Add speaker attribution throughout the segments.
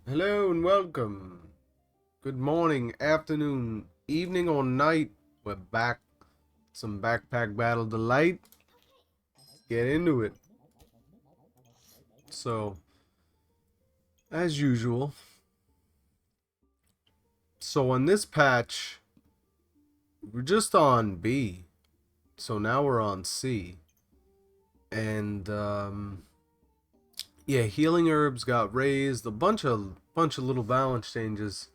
Speaker 1: Hello and welcome. Good morning, afternoon, evening, or night. We're back. Some backpack battle delight. Get into it. So, as usual. So on this patch, we're just on B. So now we're on C. And yeah, healing herbs got raised. A bunch of little balance changes.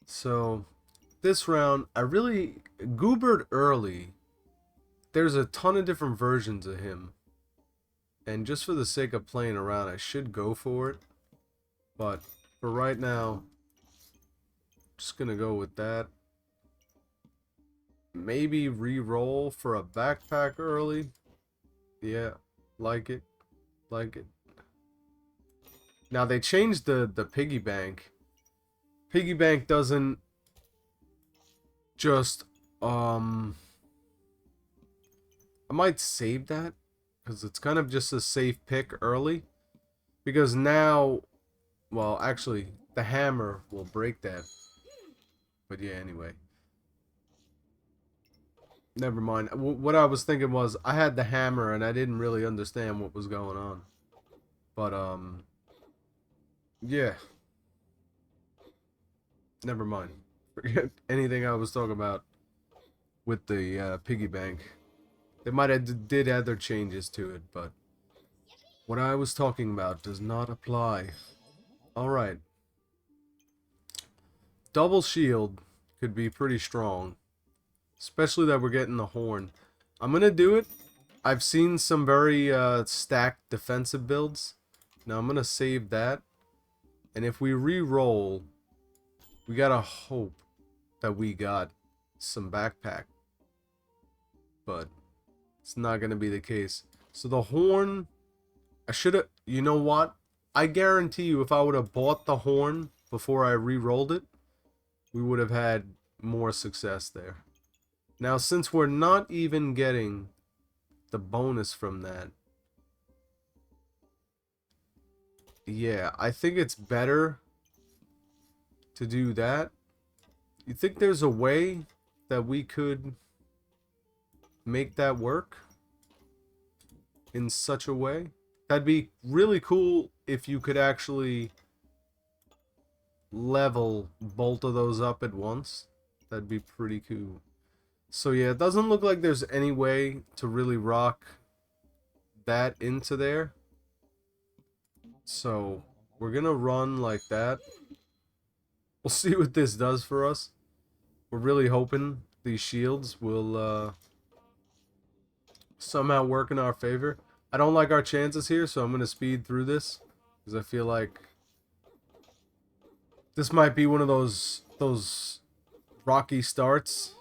Speaker 1: So this round, I really goobered early. There's a ton of different versions of him. And just for the sake of playing around, I should go for it. But for right now, just gonna go with that. Maybe re-roll for a backpack early. Yeah, like it. Like it. Now they changed the piggy bank. Piggy bank doesn't just I might save that because it's kind of just a safe pick early. Because now, well, actually, the hammer will break that. But yeah, anyway. Never mind. What I was thinking was I had the hammer and I didn't really understand what was going on. But yeah. Never mind. Forget anything I was talking about with the piggy bank. They might have did add their changes to it, but what I was talking about does not apply. All right. Double shield could be pretty strong, especially that we're getting the horn. I'm gonna do it. I've seen some very stacked defensive builds. Now I'm gonna save that, and if we re-roll, we gotta hope that we got some backpack, but it's not gonna be the case. So the horn, I should have. You know what? I guarantee you, if I would have bought the horn before I re-rolled it, we would have had more success there. Now, since we're not even getting the bonus from that, yeah, I think it's better to do that. You think there's a way that we could make that work in such a way? That'd be really cool if you could actually level both of those up at once. That'd be pretty cool. So yeah, it doesn't look like there's any way to really rock that into there. So we're gonna run like that. We'll see what this does for us. We're really hoping these shields will somehow work in our favor. I don't like our chances here, so I'm gonna speed through this because I feel like this might be one of those rocky starts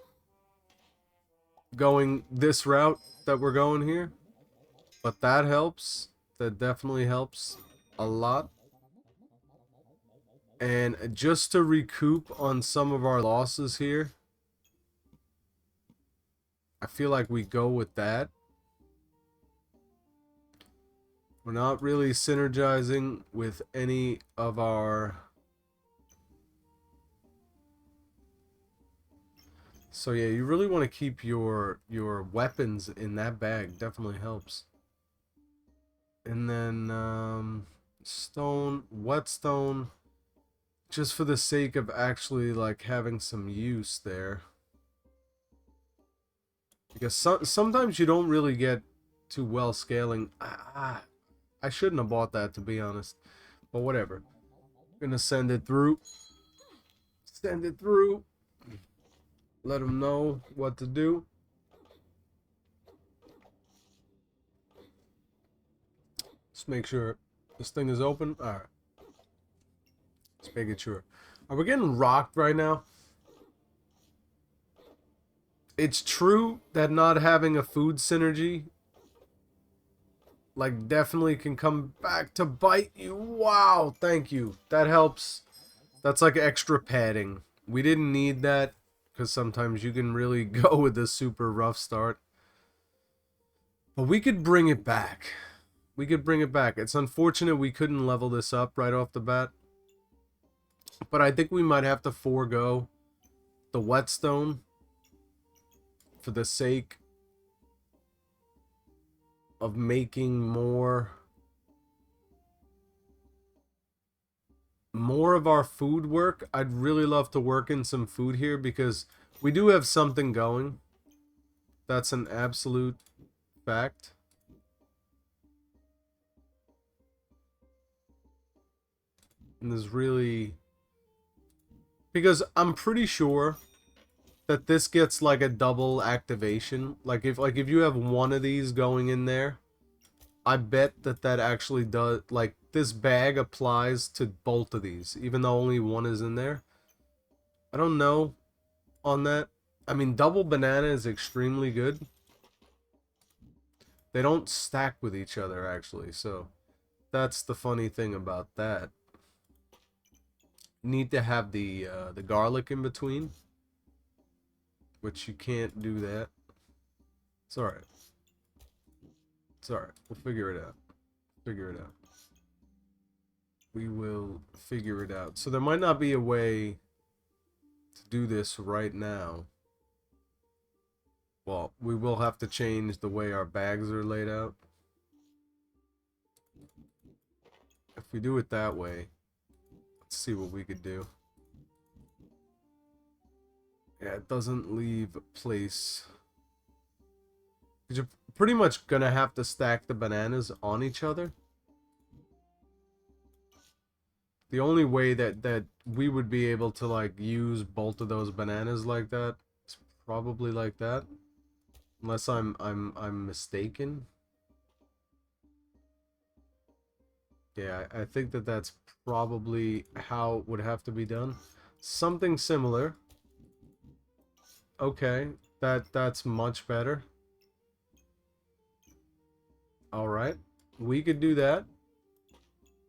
Speaker 1: going this route that we're going here. But that helps. That definitely helps a lot. And just to recoup on some of our losses here, I feel like we go with that. We're not really synergizing with any of our... So yeah, you really want to keep your weapons in that bag. Definitely helps. And then stone, whetstone, just for the sake of actually like having some use there. Because sometimes you don't really get too well scaling. I shouldn't have bought that, to be honest. But whatever. Gonna send it through. Send it through. Let them know what to do. Just make sure this thing is open. Alright. Just making sure. Are we getting rocked right now? It's true that not having a food synergy like definitely can come back to bite you. Wow, thank you. That helps. That's like extra padding. We didn't need that because sometimes you can really go with a super rough start. But we could bring it back. We could bring it back. It's unfortunate we couldn't level this up right off the bat. But I think we might have to forego the whetstone for the sake of making more of our food work. I'd really love to work in some food here because we do have something going. That's an absolute fact. And there's really, because I'm pretty sure that this gets like a double activation. Like if you have one of these going in there, I bet that actually does, like, this bag applies to both of these, even though only one is in there. I don't know on that. I mean, double banana is extremely good. They don't stack with each other, actually, so that's the funny thing about that. Need to have the garlic in between, which you can't do that. It's alright. It's alright. We'll figure it out. Figure it out. We will figure it out. So there might not be a way to do this right now. Well, we will have to change the way our bags are laid out. If we do it that way, let's see what we could do. Yeah, it doesn't leave place. You're pretty much gonna have to stack the bananas on each other. The only way that we would be able to like use both of those bananas like that is probably like that, unless I'm mistaken. Yeah, I think that's probably how it would have to be done. Something similar. Okay, that's much better. All right, we could do that.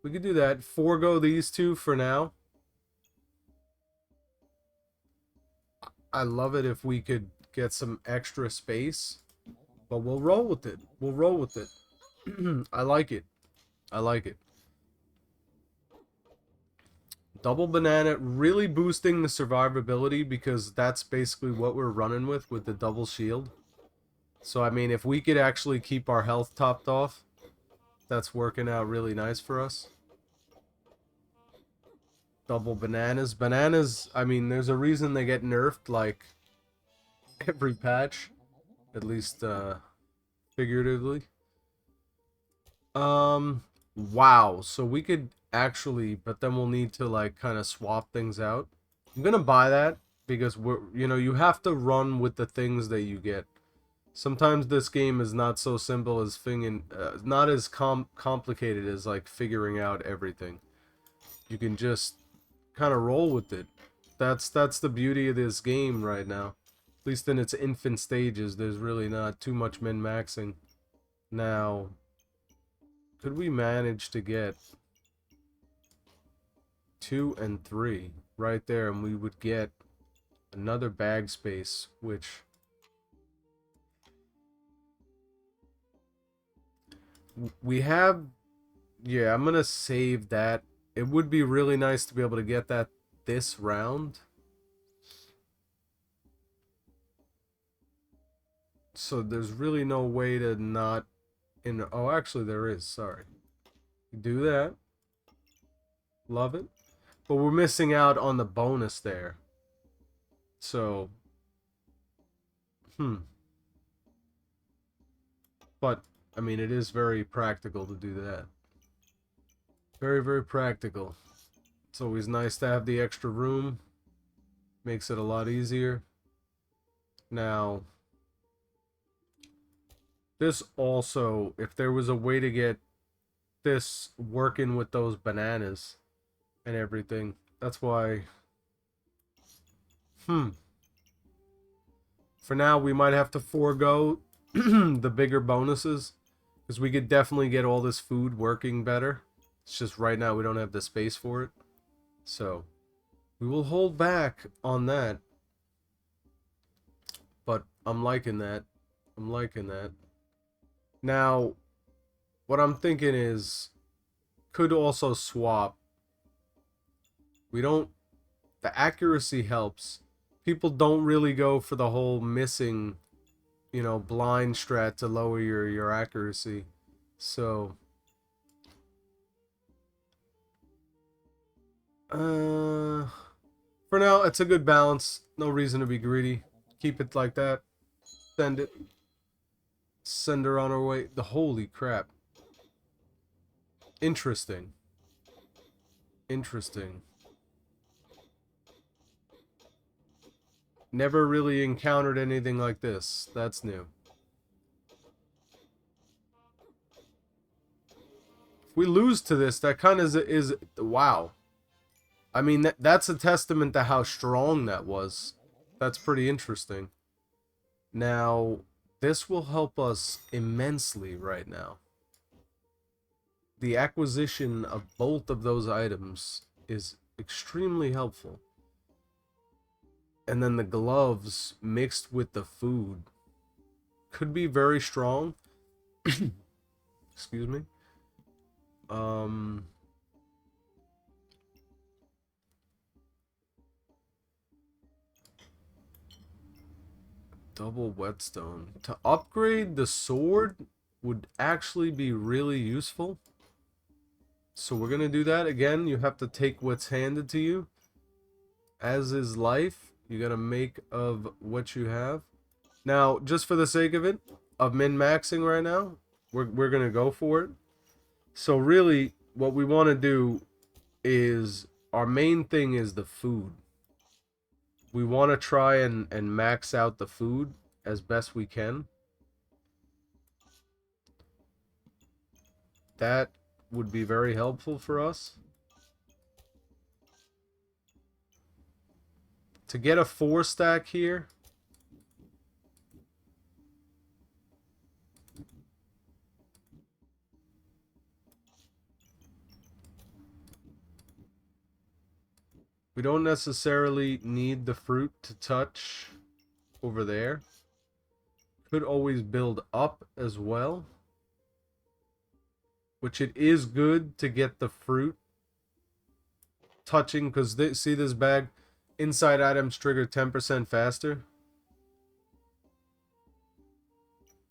Speaker 1: We could do that. Forego these two for now. I love it if we could get some extra space, but we'll roll with it. We'll roll with it. I like it. I like it. Double banana, really boosting the survivability because that's basically what we're running with the double shield. So, I mean, if we could actually keep our health topped off, that's working out really nice for us. Double bananas. Bananas, I mean, there's a reason they get nerfed, like, every patch. At least, figuratively. Wow. So we could actually, but then we'll need to, like, kind of swap things out. I'm gonna buy that because you have to run with the things that you get. Sometimes this game is not so simple as not as complicated as like figuring out everything. You can just kind of roll with it. That's the beauty of this game right now. At least in its infant stages, there's really not too much min-maxing. Now, could we manage to get 2 and 3 right there, and we would get another bag space, which we have. Yeah, I'm gonna save that. It would be really nice to be able to get that this round. So there's really no way to not oh, actually there is, sorry. Do that. Love it. But we're missing out on the bonus there. So but I mean, it is very practical to do that. Very, very practical. It's always nice to have the extra room. Makes it a lot easier. Now, this also, if there was a way to get this working with those bananas and everything, that's why. For now, we might have to forego the bigger bonuses, because we could definitely get all this food working better. It's just right now we don't have the space for it. So, we will hold back on that. But I'm liking that. I'm liking that. Now, what I'm thinking is, could also swap. We don't the accuracy helps. People don't really go for the whole missing, blind strat to lower your accuracy. So, for now, it's a good balance. No reason to be greedy. Keep it like that. Send it. Send her on her way. The holy crap. Interesting. Interesting. Never really encountered anything like this. That's new. If we lose to this, that kind of is wow. I mean, that's a testament to how strong that was. That's pretty interesting. Now, this will help us immensely right now. The acquisition of both of those items is extremely helpful. And then the gloves mixed with the food could be very strong. Excuse me. Double whetstone. To upgrade the sword would actually be really useful. So we're going to do that. Again, you have to take what's handed to you. As is life, you got to make of what you have. Now, just for the sake of it, of min-maxing right now, we're going to go for it. So really, what we want to do is, our main thing is the food. We want to try and max out the food as best we can. That would be very helpful for us. To get a 4-stack here, we don't necessarily need the fruit to touch over there. Could always build up as well. Which it is good to get the fruit touching, because see this bag? Inside items trigger 10% faster.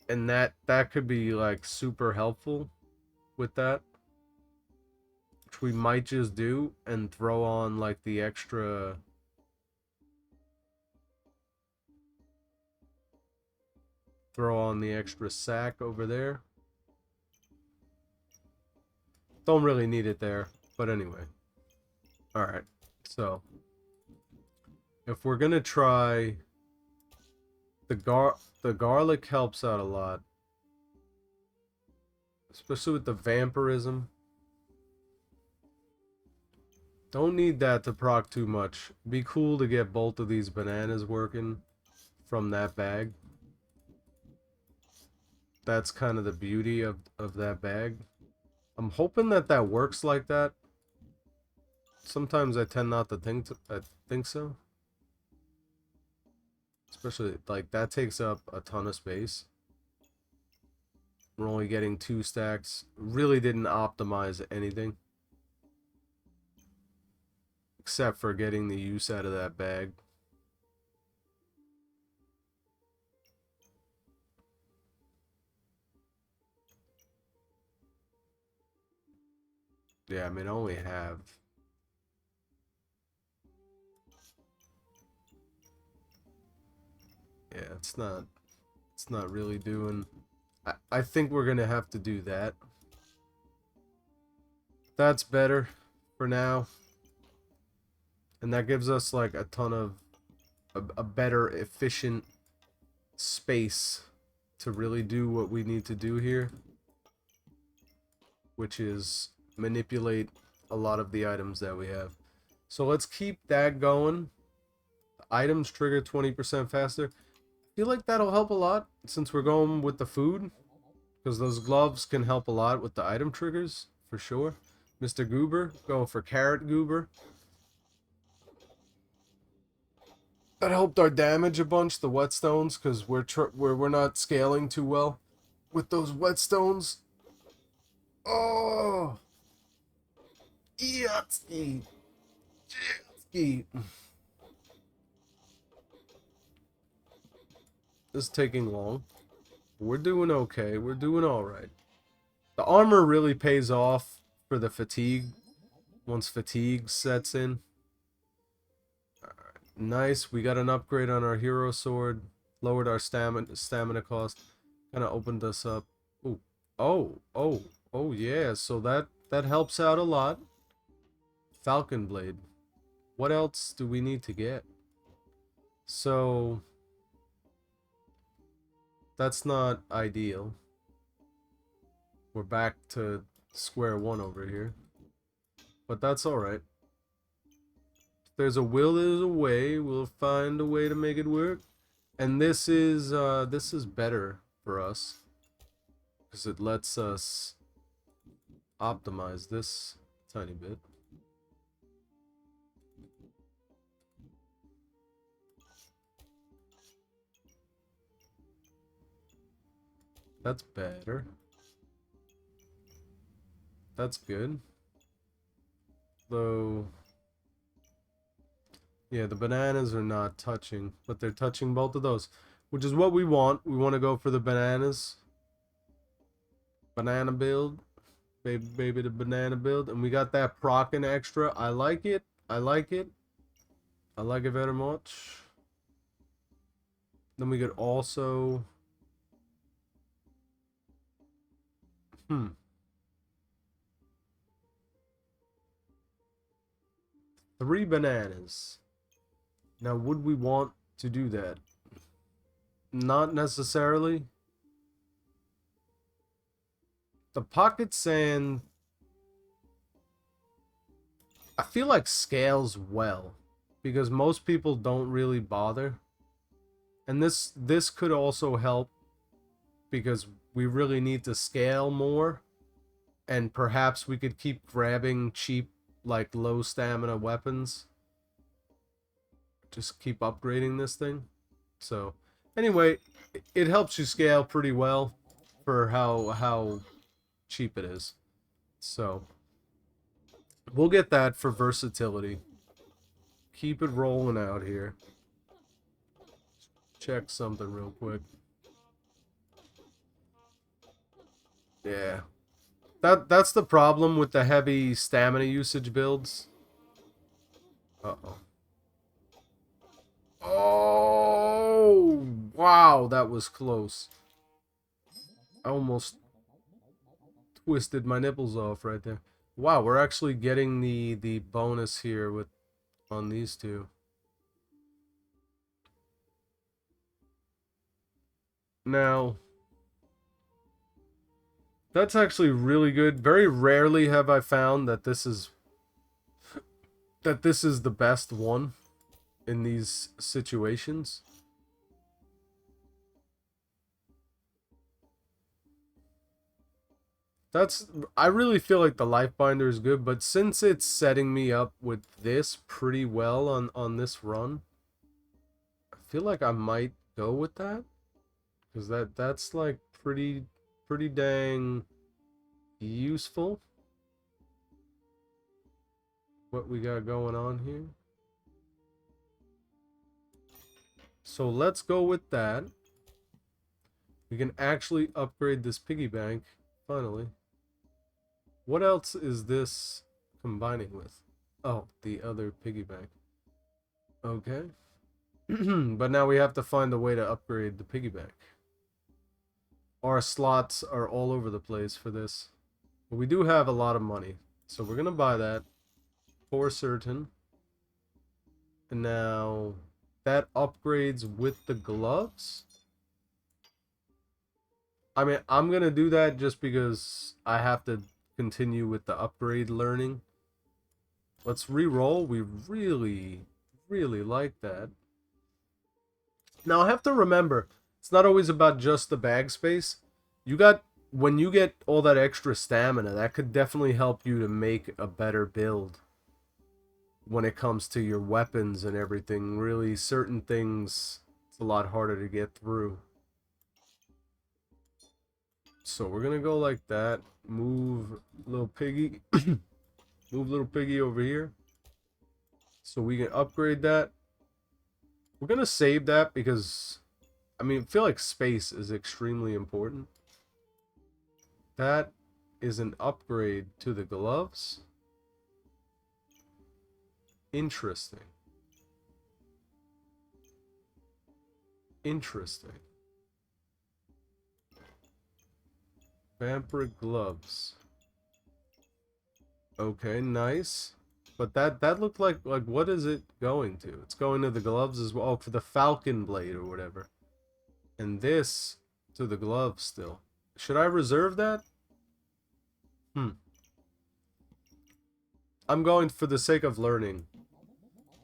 Speaker 1: And that could be like super helpful with that. Which we might just do and throw on like the extra... Throw on the extra sack over there. Don't really need it there, but anyway. Alright, so if we're gonna try the garlic helps out a lot. Especially with the vampirism. Don't need that to proc too much. Be cool to get both of these bananas working from that bag. That's kind of the beauty of that bag. I'm hoping that works like that. Sometimes I tend not to think so. Especially, like, that takes up a ton of space. We're only getting 2 stacks. Really didn't optimize anything. Except for getting the use out of that bag. Yeah, I mean, I only have... Yeah, it's not really doing... I think we're gonna have to do that. That's better for now. And that gives us like a ton of a better efficient space to really do what we need to do here, which is manipulate a lot of the items that we have. So let's keep that going. Items trigger 20% faster. I feel like that'll help a lot since we're going with the food, because those gloves can help a lot with the item triggers for sure. Mr. Goober going for carrot goober. That helped our damage a bunch, the whetstones, because we're not scaling too well with those whetstones. Oh, Yatsky. Eat. This is taking long. We're doing okay. We're doing alright. The armor really pays off for the fatigue. Once fatigue sets in. Nice. We got an upgrade on our hero sword. Lowered our stamina cost. Kind of opened us up. Ooh. Oh, yeah. So that helps out a lot. Falcon blade. What else do we need to get? So that's not ideal. We're back to square one over here. But that's alright. If there's a will, there's a way. We'll find a way to make it work. And this is better for us. Because it lets us optimize this a tiny bit. That's better. That's good. Though, yeah, the bananas are not touching, but they're touching both of those, which is what we want. We want to go for the bananas. Banana build. Baby, the banana build. And we got that procking extra. I like it. I like it. I like it very much. Then we could also... 3 bananas. Now, would we want to do that? Not necessarily. The pocket sand, I feel like scales well, because most people don't really bother. And this could also help, because we really need to scale more, and perhaps we could keep grabbing cheap, like, low stamina weapons. Just keep upgrading this thing. So, anyway, it helps you scale pretty well for how cheap it is. So, we'll get that for versatility. Keep it rolling out here. Check something real quick. Yeah. That's the problem with the heavy stamina usage builds. Uh-oh. Oh, wow, that was close. I almost twisted my nipples off right there. Wow, we're actually getting the bonus here with on these two. Now, that's actually really good. Very rarely have I found that this is the best one in these situations. I really feel like the life binder is good, but since it's setting me up with this pretty well on this run, I feel like I might go with that, because that's like pretty dang useful what we got going on here. So let's go with that. We can actually upgrade this piggy bank finally. What else is this combining with? Oh, the other piggy bank. Okay. But now we have to find a way to upgrade the piggy bank. Our slots are all over the place for this. But we do have a lot of money. So we're going to buy that for certain. And now that upgrades with the gloves. I mean, I'm going to do that just because I have to continue with the upgrade learning. Let's re-roll. We really like that. Now, I have to remember, it's not always about just the bag space. When you get all that extra stamina, that could definitely help you to make a better build. When it comes to your weapons and everything, really, certain things, it's a lot harder to get through. So we're gonna go like that. Move little piggy. Move little piggy over here. So we can upgrade that. We're going to save that because, I mean, I feel like space is extremely important. That is an upgrade to the gloves. Interesting. Interesting. Vampiric gloves. Okay, nice. But that looked like what is it going to? It's going to the gloves as well. Oh, for the falcon blade or whatever. And this to the gloves still. Should I reserve that? I'm going for the sake of learning.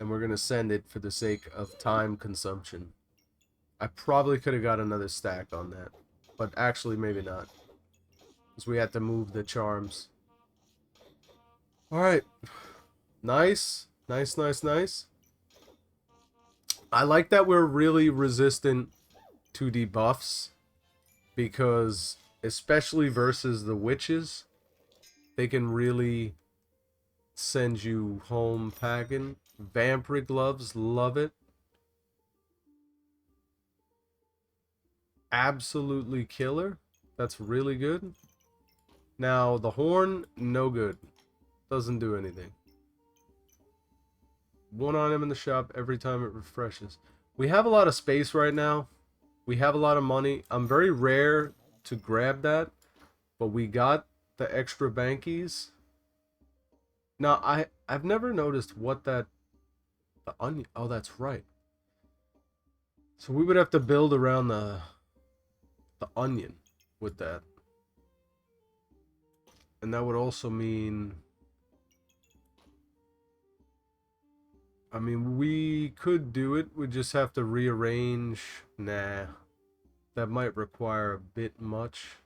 Speaker 1: And we're going to send it for the sake of time consumption. I probably could have got another stack on that. But actually, maybe not. Because we had to move the charms. Alright. Nice. Nice, nice, nice. I like that we're really resistant to debuffs. Because, especially versus the witches, they can really send you home packing. Vampiric gloves, love it. Absolutely killer. That's really good. Now, the horn, no good. Doesn't do anything. One item in the shop every time it refreshes. We have a lot of space right now. We have a lot of money. I'm very rare to grab that. But we got the extra bankies. Now, I've never noticed what that... The onion... Oh, that's right. So we would have to build around the onion with that. And that would also mean... I mean, we could do it. We just have to rearrange. Nah. That might require a bit much.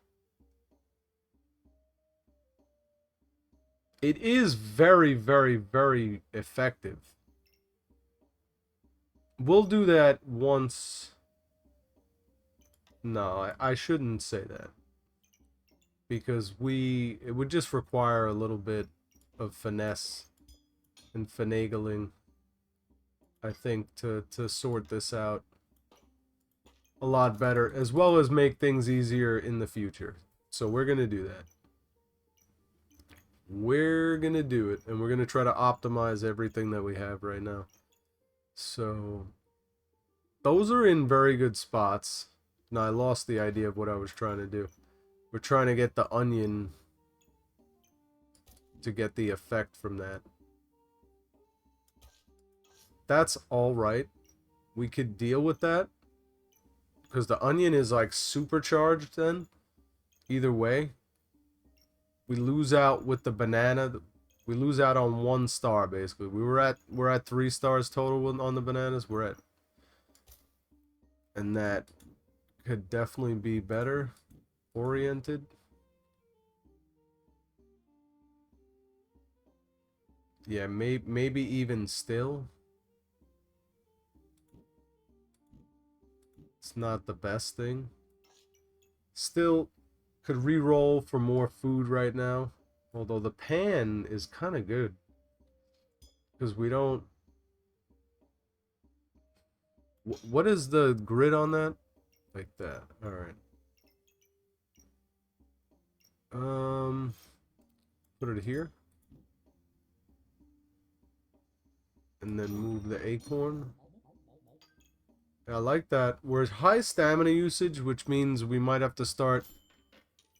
Speaker 1: It is very, very, very effective. We'll do that once. No, I shouldn't say that. Because it would just require a little bit of finesse and finagling, I think, to sort this out a lot better, as well as make things easier in the future. So we're going to do that. We're going to do it, and we're going to try to optimize everything that we have right now. So those are in very good spots. Now, I lost the idea of what I was trying to do. We're trying to get the onion to get the effect from that. That's alright. We could deal with that. Because the onion is like supercharged then. Either way. We lose out with the banana. We lose out on 1 star basically. We're at 3 stars total on the bananas. We're at... And that could definitely be better oriented. Yeah, maybe even still. It's not the best thing. Still, could re-roll for more food right now. Although the pan is kind of good. Because we don't... What is the grid on that? Like that. Alright. Put it here. And then move the acorn. I like that. We're high stamina usage, which means we might have to start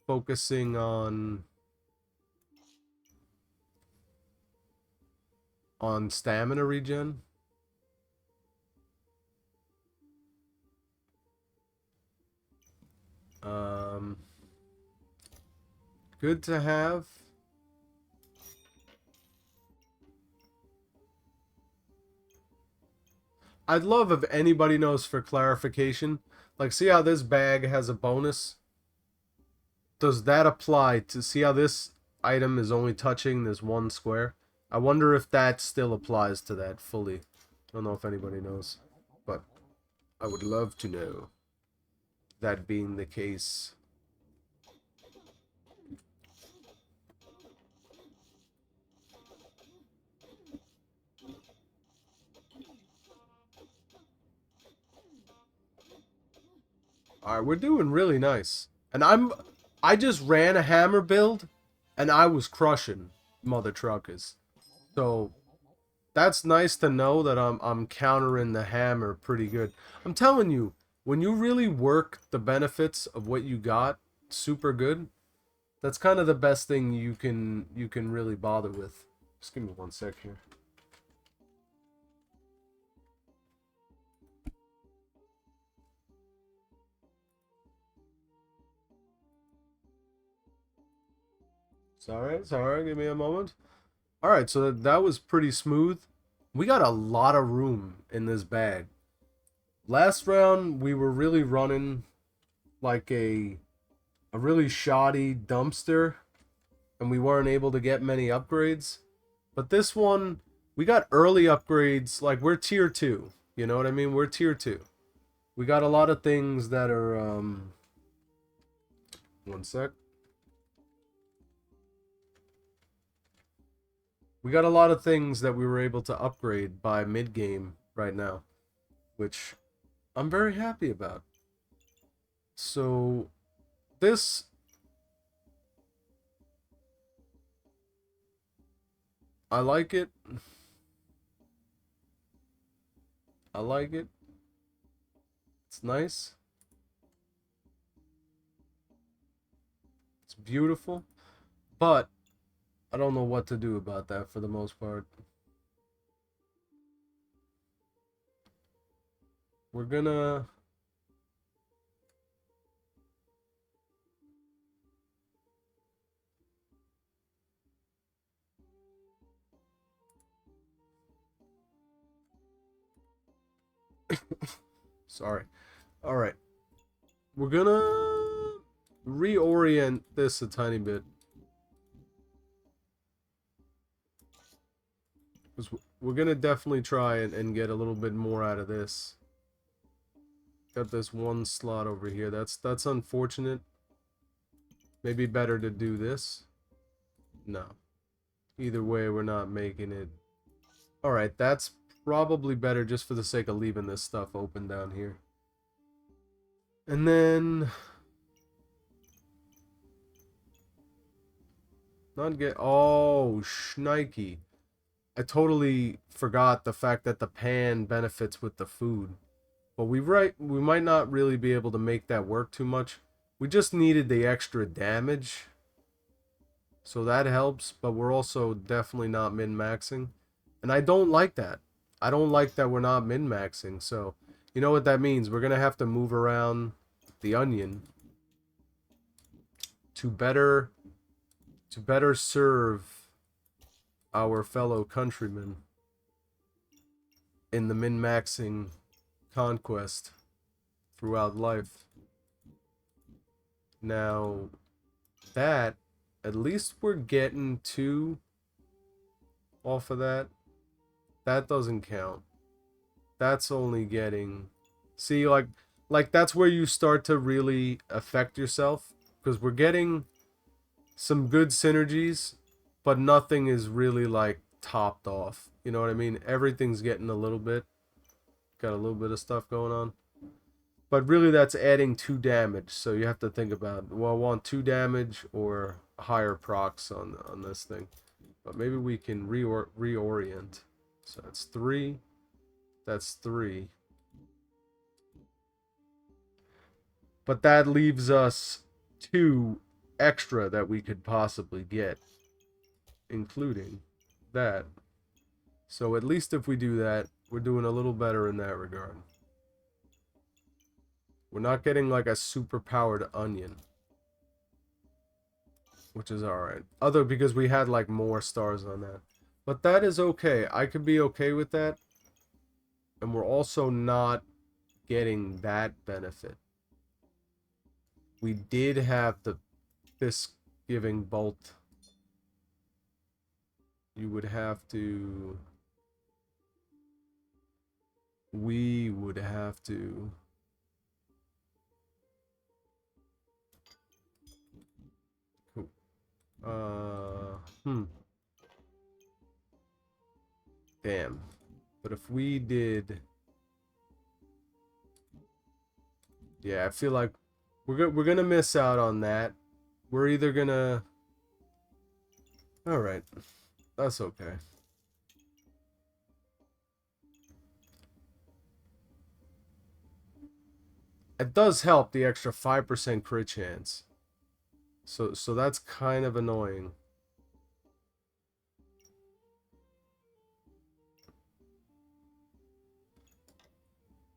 Speaker 1: focusing on stamina regen. Good to have. I'd love if anybody knows for clarification. Like, see how this bag has a bonus? Does that apply to... See how this item is only touching this 1 square? I wonder if that still applies to that fully. I don't know if anybody knows. But I would love to know. That being the case. Alright, we're doing really nice. And I just ran a hammer build, and I was crushing mother truckers. So that's nice to know that I'm countering the hammer pretty good. I'm telling you, when you really work the benefits of what you got super good, that's kind of the best thing you can really bother with. Just give me one sec here. Sorry, give me a moment. Alright, so that was pretty smooth. We got a lot of room in this bag. Last round, we were really running like a really shoddy dumpster, and we weren't able to get many upgrades. But this one, we got early upgrades. Like, we're tier 2. You know what I mean? We're tier 2. We got a lot of things that are, one sec. We got a lot of things that we were able to upgrade by mid-game right now, which I'm very happy about. So, this... I like it. I like it. It's nice. It's beautiful. But I don't know what to do about that for the most part. We're gonna... Sorry. Alright. We're gonna reorient this a tiny bit. Because we're gonna definitely try and get a little bit more out of this. Got this one slot over here. That's unfortunate. Maybe better to do this. No. Either way, we're not making it. Alright, that's probably better just for the sake of leaving this stuff open down here. And then... Not get... Oh, shnikey. I totally forgot the fact that the pan benefits with the food. But we might not really be able to make that work too much. We just needed the extra damage. So that helps, but we're also definitely not min-maxing. And I don't like that. I don't like that we're not min-maxing. So, you know what that means? We're going to have to move around the onion to better serve our fellow countrymen in the min-maxing conquest throughout life. Now, that, at least we're getting 2 off of that. That doesn't count. That's only getting... See, like that's where you start to really affect yourself. Because we're getting some good synergies, but nothing is really, like, topped off. You know what I mean? Everything's getting a little bit. Got a little bit of stuff going on. But really that's adding 2 damage. So you have to think about, well, I want 2 damage or higher procs on this thing. But maybe we can reorient. So that's 3. That's 3. But that leaves us 2 extra that we could possibly get, including that. So at least if we do that, we're doing a little better in that regard. We're not getting like a super powered onion, which is alright. Other because we had like more stars on that. But that is okay. I could be okay with that. And we're also not getting that benefit. We did have this giving bolt. You would have to... We would have to... Damn. But if we did... Yeah, I feel like we're gonna miss out on that. We're either gonna... Alright, that's okay. It does help the extra 5% crit chance. So that's kind of annoying.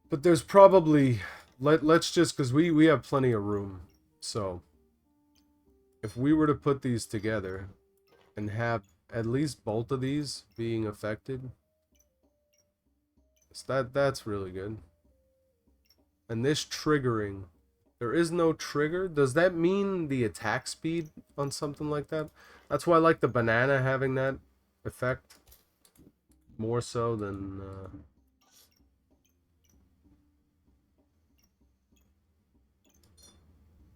Speaker 1: But there's probably... Let's just... Because we have plenty of room. So, if we were to put these together and have at least both of these being affected, that's really good. And this triggering, there is no trigger. Does that mean the attack speed on something like that? That's why I like the banana having that effect more so than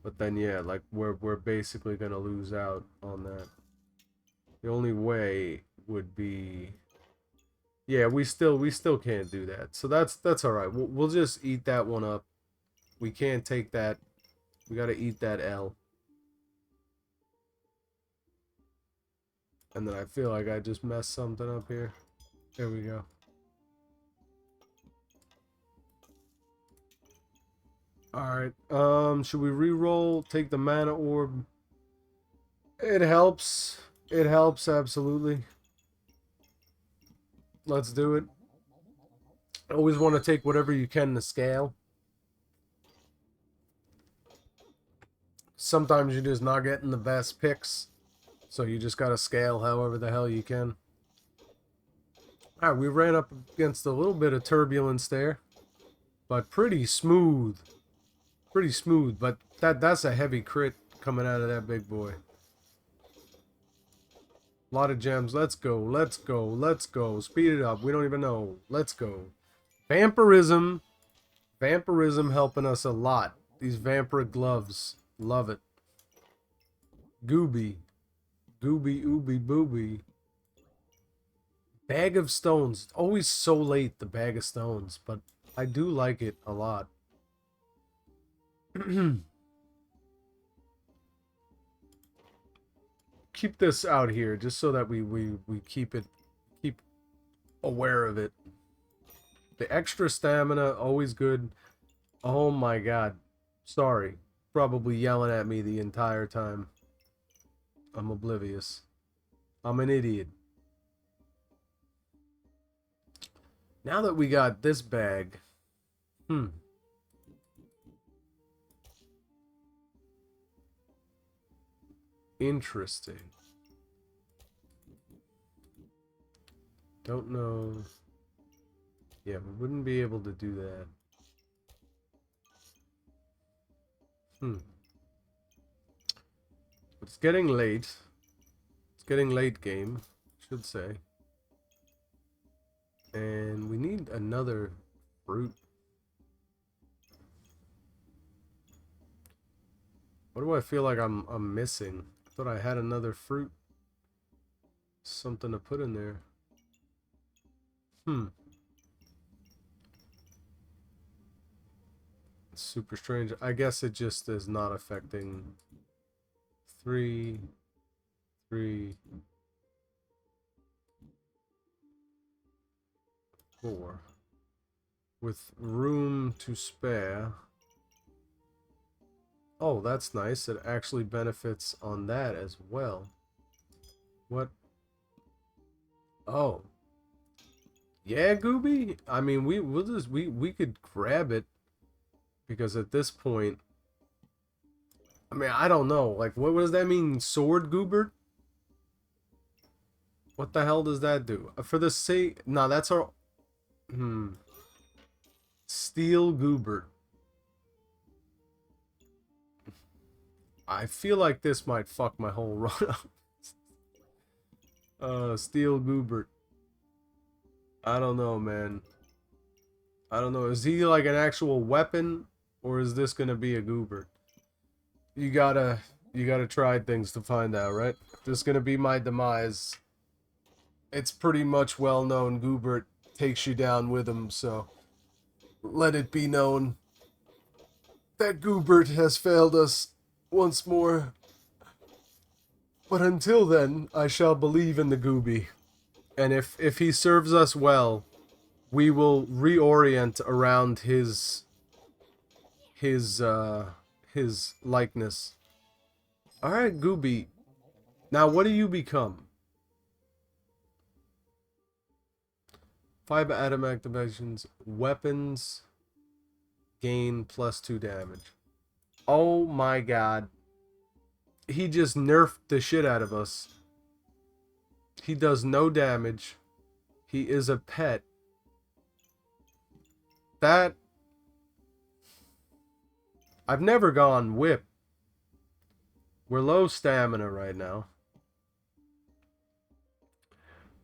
Speaker 1: but then yeah, like we're basically gonna lose out on that. The only way would be... Yeah, we still can't do that. So that's all right. We'll just eat that one up. We can't take that. We got to eat that L. And then I feel like I just messed something up here. There we go. Alright, should we re-roll? Take the mana orb. It helps. It helps, absolutely. Let's do it. Always want to take whatever you can to scale. Sometimes you're just not getting the best picks. So you just gotta scale however the hell you can. Alright, we ran up against a little bit of turbulence there. But pretty smooth. Pretty smooth, but that's a heavy crit coming out of that big boy. A lot of gems. Let's go, let's go, let's go. Speed it up. We don't even know. Let's go. Vampirism. Vampirism helping us a lot. These vampiric gloves. Love it. Gooby. Gooby, ooby, booby. Bag of stones. Always so late, the bag of stones. But I do like it a lot. Keep this out here just so that we keep aware of it. The extra stamina, always good. Oh my god. Sorry. Probably yelling at me the entire time. I'm oblivious. I'm an idiot. Now that we got this bag. Interesting. Don't know. Yeah, we wouldn't be able to do that. It's getting late. It's getting late game, I should say. And we need another fruit. What do I feel like I'm missing? I thought I had another fruit. Something to put in there. It's super strange. I guess it just is not affecting 3, 3, 4. With room to spare. Oh, that's nice. It actually benefits on that as well. What? Oh. Yeah, Gooby? I mean, we could grab it. Because at this point, I mean, I don't know. Like, what does that mean? Sword Goobert? What the hell does that do? For the sake... No, that's our... Steel Goobert. I feel like this might fuck my whole run up. Steel Goobert. I don't know, man. I don't know. Is he like an actual weapon? Or is this gonna be a Goobert? You gotta try things to find out, right? This is gonna be my demise. It's pretty much well known Goobert takes you down with him, so let it be known. that Goobert has failed us once more. But until then, I shall believe in the Gooby. And if he serves us well, we will reorient around his likeness. Alright, Gooby. Now what do you become? 5 atom activations, weapons, gain +2 damage. Oh my god. He just nerfed the shit out of us. He does no damage. He is a pet. That... I've never gone whip. We're low stamina right now.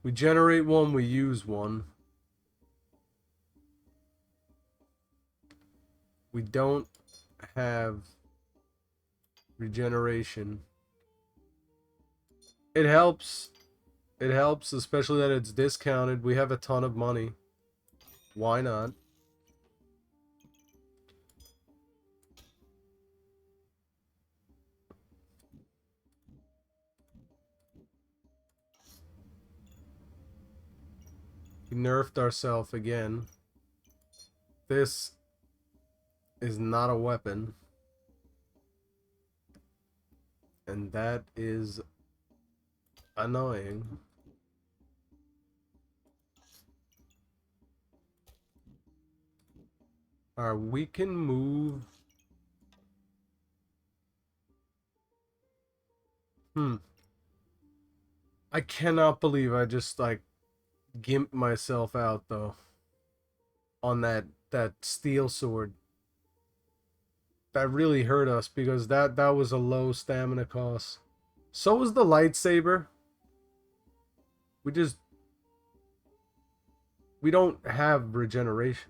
Speaker 1: We generate one, we use one. We don't have regeneration. It helps. It helps, especially that it's discounted. We have a ton of money. Why not? We nerfed ourselves again. This is not a weapon. And that is annoying. Alright, we can move. I cannot believe I just, like, gimped myself out, though. On that steel sword. That really hurt us, because that was a low stamina cost. So was the lightsaber. We don't have regeneration.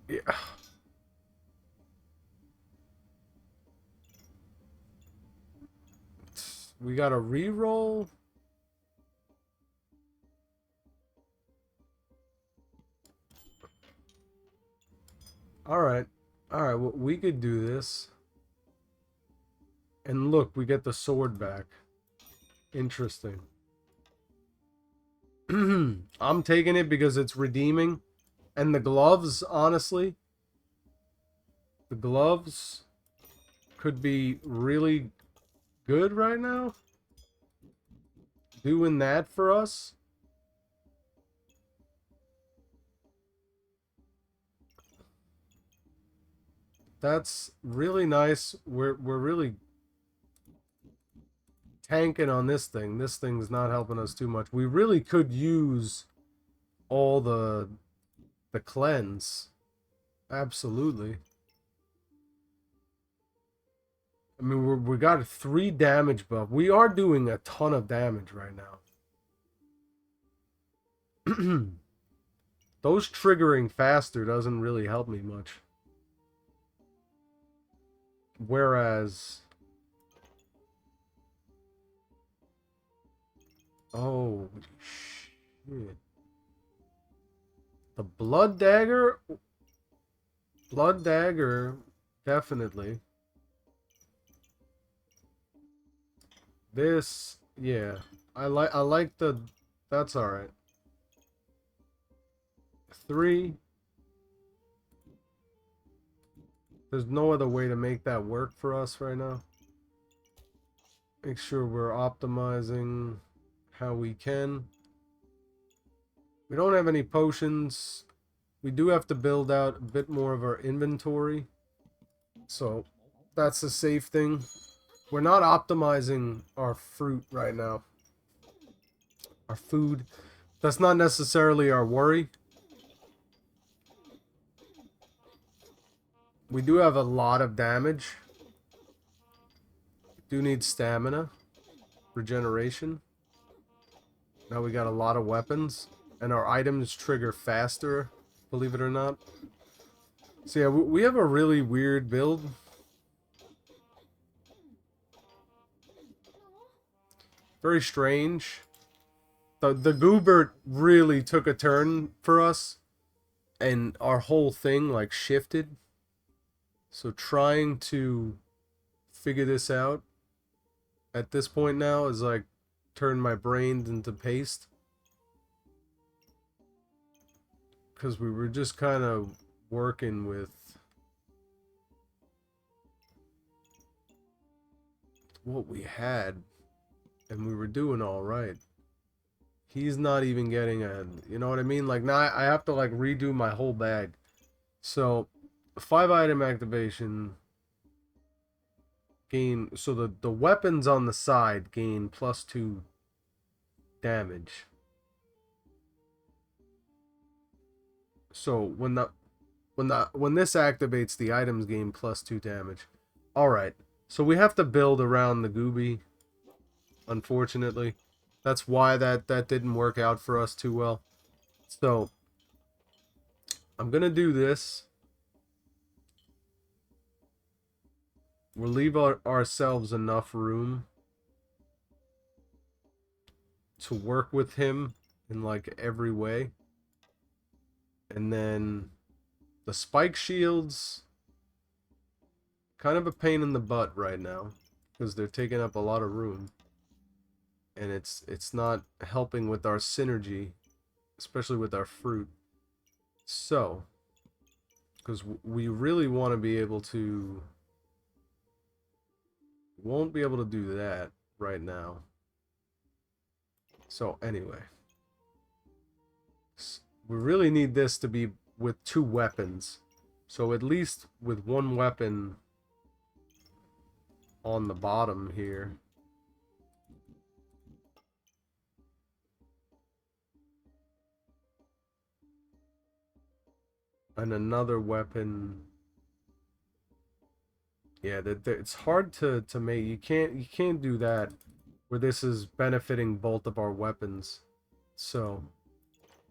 Speaker 1: Yeah. We got a reroll. Alright. Alright, well, we could do this. And look, we get the sword back. Interesting. I'm taking it because it's redeeming. And the gloves, honestly, the gloves could be really good right now. Doing that for us. That's really nice. We're really tanking on this thing. This thing's not helping us too much. We really could use all the cleanse. Absolutely. I mean, we got a 3 damage buff. We are doing a ton of damage right now. Those triggering faster doesn't really help me much. Whereas... Oh, shit. The blood dagger? Blood dagger, definitely. This, yeah. I like the... That's alright. 3. There's no other way to make that work for us right now. Make sure we're optimizing how we can. We don't have any potions. We do have to build out a bit more of our inventory. So, that's a safe thing. We're not optimizing our fruit right now. Our food. That's not necessarily our worry. We do have a lot of damage. We do need stamina. Regeneration. Now we got a lot of weapons. And our items trigger faster, believe it or not. So yeah, we have a really weird build. Very strange. The goober really took a turn for us, and our whole thing like shifted. So trying to figure this out at this point now is like turn my brain into paste, because we were just kind of working with what we had, and we were doing all right. He's not even getting a, you know what I mean? Like now I have to like redo my whole bag. So 5 item activation gain, so the weapons on the side gain +2 damage. So when this activates, the items gain +2 damage. All right. So we have to build around the Gooby, unfortunately. That's why that didn't work out for us too well. So I'm going to do this. We'll leave ourselves enough room to work with him in like every way. And then the spike shields, kind of a pain in the butt right now because they're taking up a lot of room, and it's not helping with our synergy, especially with our fruit. So, because we really want to be able to, won't be able to do that right now. So anyway, we really need this to be with 2 weapons. So at least with 1 weapon on the bottom here. And another weapon. Yeah, it's hard to make. You can't do that where this is benefiting both of our weapons. So,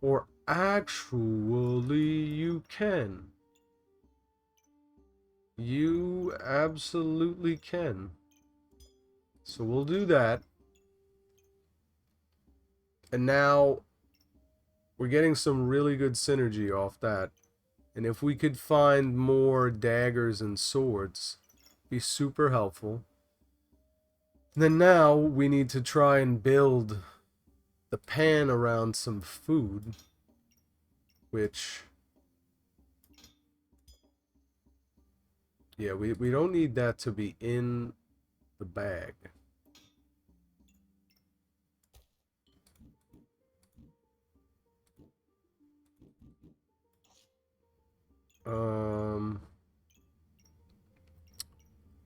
Speaker 1: or actually you can. You absolutely can. So we'll do that. And now we're getting some really good synergy off that. And if we could find more daggers and swords, be super helpful. And then now we need to try and build the pan around some food, which, yeah, we don't need that to be in the bag.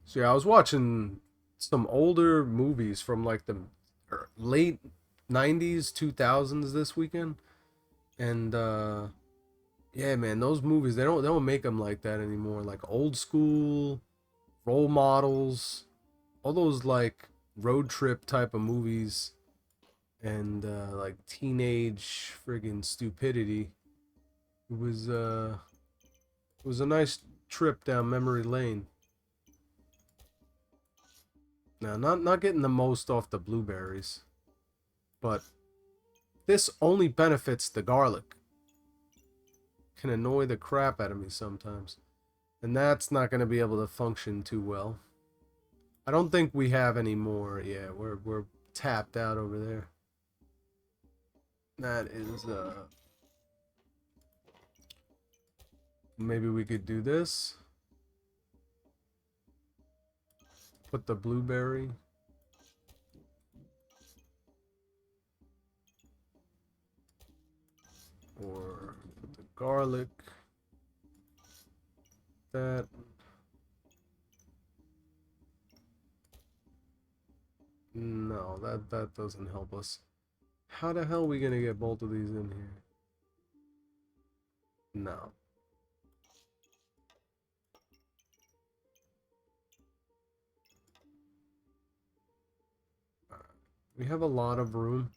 Speaker 1: So yeah, I was watching some older movies from like the late 90s, 2000s this weekend. And yeah, man, those movies, they don't make them like that anymore. Like old school role models, all those like road trip type of movies, and like teenage friggin' stupidity. It was a nice trip down memory lane. Now, not getting the most off the blueberries, but this only benefits the garlic. Can annoy the crap out of me sometimes, and that's not going to be able to function too well. I don't think we have any more. Yeah, we're tapped out over there. That is maybe we could do this. Put the blueberry. Or put the garlic. That. No, that doesn't help us. How the hell are we gonna get both of these in here? No. We have a lot of room.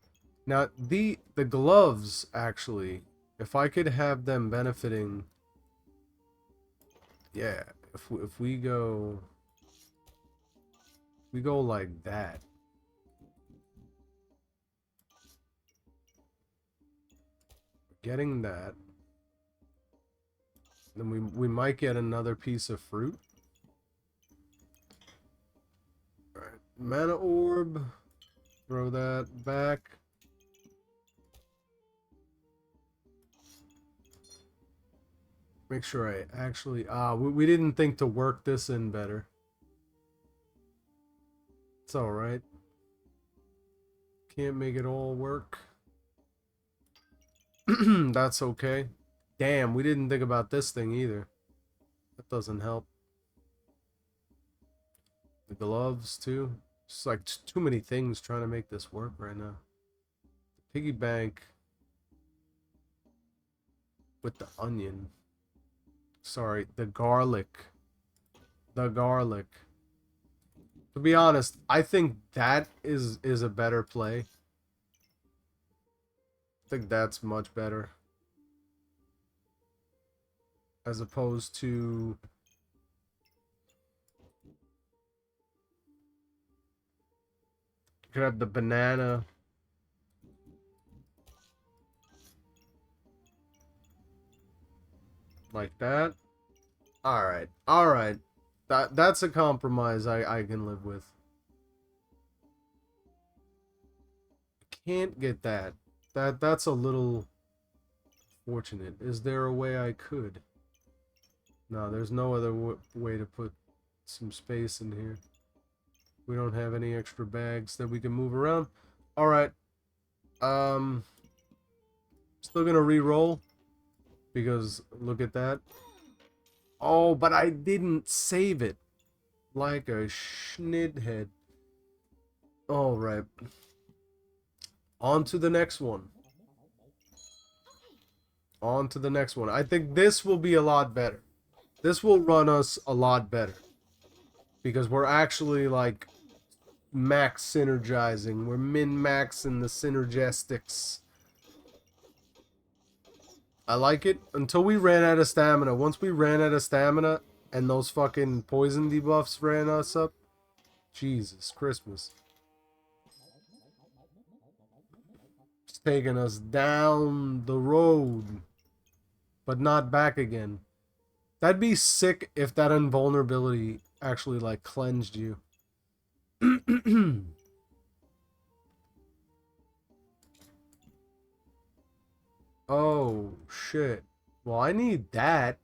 Speaker 1: Now, the gloves, actually, if I could have them benefiting... Yeah, if we go... We go like that. getting that. Then we might get another piece of fruit. Alright, mana orb. Throw that back. Make sure I actually... we didn't think to work this in better. It's alright. Can't make it all work. That's okay. Damn, we didn't think about this thing either. That doesn't help. The gloves, too. It's like too many things trying to make this work right now. The piggy bank with the onion. Sorry, the garlic. The garlic. To be honest, I think that is a better play. I think that's much better. As opposed to... You could have the banana. Like that. Alright. Alright. That's a compromise I can live with. Can't get that. That's a little fortunate. Is there a way I could? No, there's no other way to put some space in here. We don't have any extra bags that we can move around. Alright. Still gonna re-roll. Because, look at that. Oh, but I didn't save it. Like a schnithead. Alright. On to the next one. On to the next one. I think this will be a lot better. This will run us a lot better. Because we're actually, like, max synergizing. We're min-maxing the synergestics. I like it until we ran out of stamina. Once we ran out of stamina and those fucking poison debuffs ran us up. Jesus Christmas. It's taking us down the road. But not back again. That'd be sick if that invulnerability actually, like, cleansed you. Oh, shit. Well, I need that.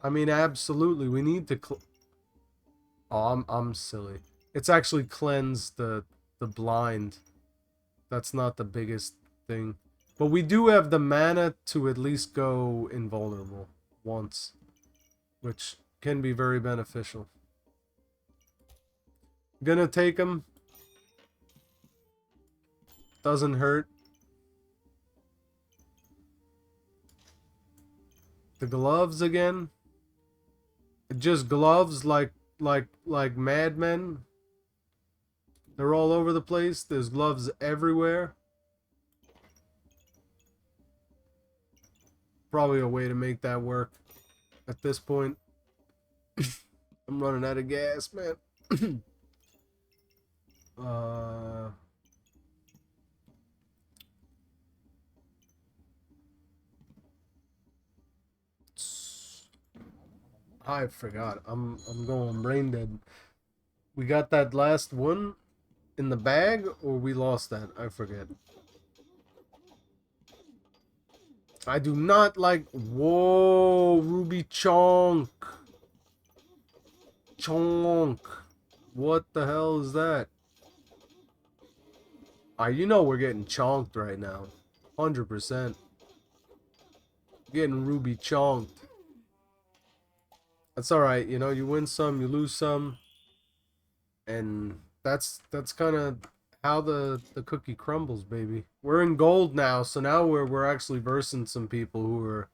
Speaker 1: I mean, absolutely. We need to oh, I'm silly. It's actually cleansed the blind. That's not the biggest thing. But we do have the mana to at least go invulnerable once. Which can be very beneficial. Gonna take him. Doesn't hurt. The gloves again. Just gloves like madmen. They're all over the place. There's gloves everywhere. Probably a way to make that work at this point. I'm running out of gas, man. I forgot. I'm going brain dead. We got that last one in the bag, or we lost that? I forget. I do not like... Whoa, Ruby Chonk. Chonk. What the hell is that? You know we're getting chonked right now. 100%. Getting Ruby chonked. That's alright, you know, you win some, you lose some. And that's kind of how the cookie crumbles, baby. We're in gold now, so now we're actually versing some people who are